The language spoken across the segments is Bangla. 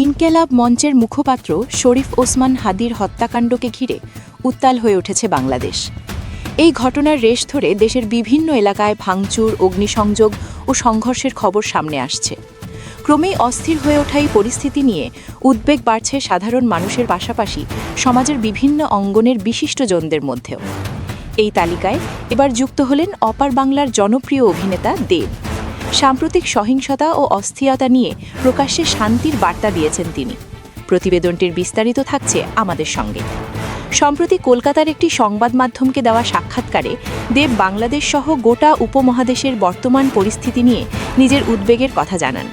ইনকেলাব মঞ্চের মুখপাত্র শরীফ ওসমান হাদির হত্যাকাণ্ডকে ঘিরে উত্তাল হয়ে উঠেছে বাংলাদেশ। এই ঘটনার রেশ ধরে দেশের বিভিন্ন এলাকায় ভাঙচুর, অগ্নিসংযোগ ও সংঘর্ষের খবর সামনে আসছে। ক্রমেই অস্থির হয়ে ওঠা এই পরিস্থিতি নিয়ে উদ্বেগ বাড়ছে সাধারণ মানুষের পাশাপাশি সমাজের বিভিন্ন অঙ্গনের বিশিষ্টজনদের মধ্যেও। এই তালিকায় এবার যুক্ত হলেন অপার বাংলার জনপ্রিয় অভিনেতা দেব। সাম্প্রতিক সহিংসতা ও অস্থিরতা নিয়ে প্রকাশ্যে শান্তির বার্তা দিয়েছেন তিনি। প্রতিবেদনটির বিস্তারিত থাকছে আমাদের সঙ্গে। সম্প্রতি কলকাতার একটি সংবাদ মাধ্যমকে দেওয়া সাক্ষাৎকারে দেব বাংলাদেশ সহ গোটা উপমহাদেশের বর্তমান পরিস্থিতি নিয়ে নিজের উদ্বেগের কথা জানান।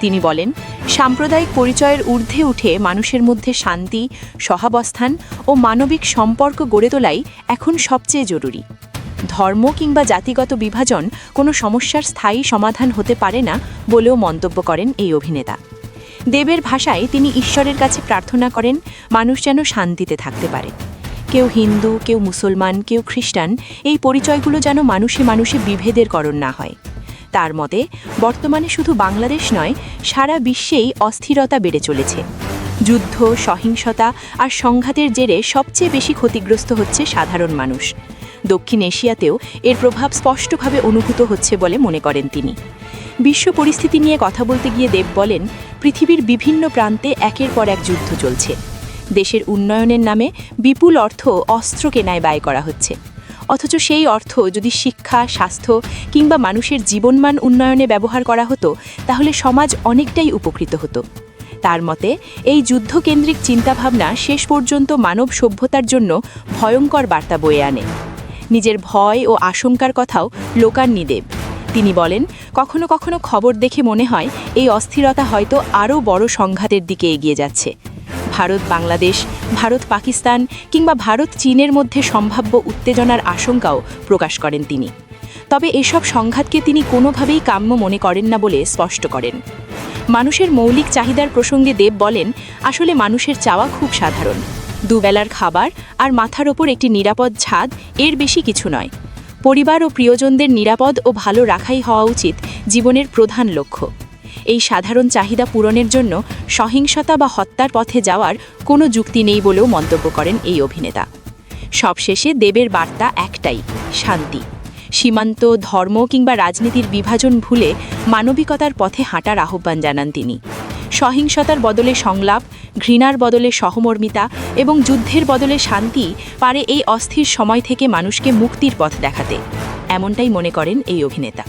তিনি বলেন, সাম্প্রদায়িক পরিচয়ের ঊর্ধ্বে উঠে মানুষের মধ্যে শান্তি, সহাবস্থান ও মানবিক সম্পর্ক গড়ে তোলাই এখন সবচেয়ে জরুরি। ধর্ম কিংবা জাতিগত বিভাজন কোনো সমস্যার স্থায়ী সমাধান হতে পারে না বলেও মন্তব্য করেন এই অভিনেতা। দেবের ভাষায় তিনি ঈশ্বরের কাছে প্রার্থনা করেন মানুষ যেন শান্তিতে থাকতে পারে। কেউ হিন্দু, কেউ মুসলমান, কেউ খ্রিস্টান, এই পরিচয়গুলো যেন মানুষে মানুষে বিভেদের কারণ না হয়। তার মতে বর্তমানে শুধু বাংলাদেশ নয়, সারা বিশ্বেই অস্থিরতা বেড়ে চলেছে। যুদ্ধ, সহিংসতা আর সংঘাতের জেরে সবচেয়ে বেশি ক্ষতিগ্রস্ত হচ্ছে সাধারণ মানুষ। দক্ষিণ এশিয়াতেও এর প্রভাব স্পষ্টভাবে অনুভূত হচ্ছে বলে মনে করেন তিনি। বিশ্ব পরিস্থিতি নিয়ে কথা বলতে গিয়ে দেব বলেন, পৃথিবীর বিভিন্ন প্রান্তে একের পর এক যুদ্ধ চলছে। দেশের উন্নয়নের নামে বিপুল অর্থ অস্ত্র কেনায় ব্যয় করা হচ্ছে। অথচ সেই অর্থ যদি শিক্ষা, স্বাস্থ্য কিংবা মানুষের জীবনমান উন্নয়নে ব্যবহার করা হতো, তাহলে সমাজ অনেকটাই উপকৃত হতো। তার মতে এই যুদ্ধকেন্দ্রিক চিন্তাভাবনা শেষ পর্যন্ত মানব সভ্যতার জন্য ভয়ঙ্কর বার্তা বয়ে আনে। নিজের ভয় ও আশঙ্কার কথাও লোকাননি দেব। তিনি বলেন, কখনো কখনো খবর দেখে মনে হয় এই অস্থিরতা হয়তো আরও বড় সংঘাতের দিকে এগিয়ে যাচ্ছে। ভারত বাংলাদেশ, ভারত পাকিস্তান কিংবা ভারত চীনের মধ্যে সম্ভাব্য উত্তেজনার আশঙ্কাও প্রকাশ করেন তিনি। তবে এসব সংঘাতকে তিনি কোনোভাবেই কাম্য মনে করেন না বলে স্পষ্ট করেন। মানুষের মৌলিক চাহিদার প্রসঙ্গে দেব বলেন, আসলে মানুষের চাওয়া খুব সাধারণ। দুবেলার খাবার আর মাথার ওপর একটি নিরাপদ ছাদ, এর বেশি কিছু নয়। পরিবার ও প্রিয়জনদের নিরাপদ ও ভালো রাখাই হওয়া উচিত জীবনের প্রধান লক্ষ্য। এই সাধারণ চাহিদা পূরণের জন্য সহিংসতা বা হত্যার পথে যাওয়ার কোনো যুক্তি নেই বলেও মন্তব্য করেন এই অভিনেতা। সবশেষে দেবের বার্তা একটাই, শান্তি। সীমান্ত, ধর্ম কিংবা রাজনীতির বিভাজন ভুলে মানবিকতার পথে হাঁটার আহ্বান জানান তিনি। সহিংসতার বদলে সংলাপ, ঘৃণার বদলে সহমর্মিতা এবং যুদ্ধের বদলে শান্তি পারে এই অস্থির সময় থেকে মানুষকে মুক্তির পথ দেখাতে। এমনটাই মনে করেন এই অভিনেতা।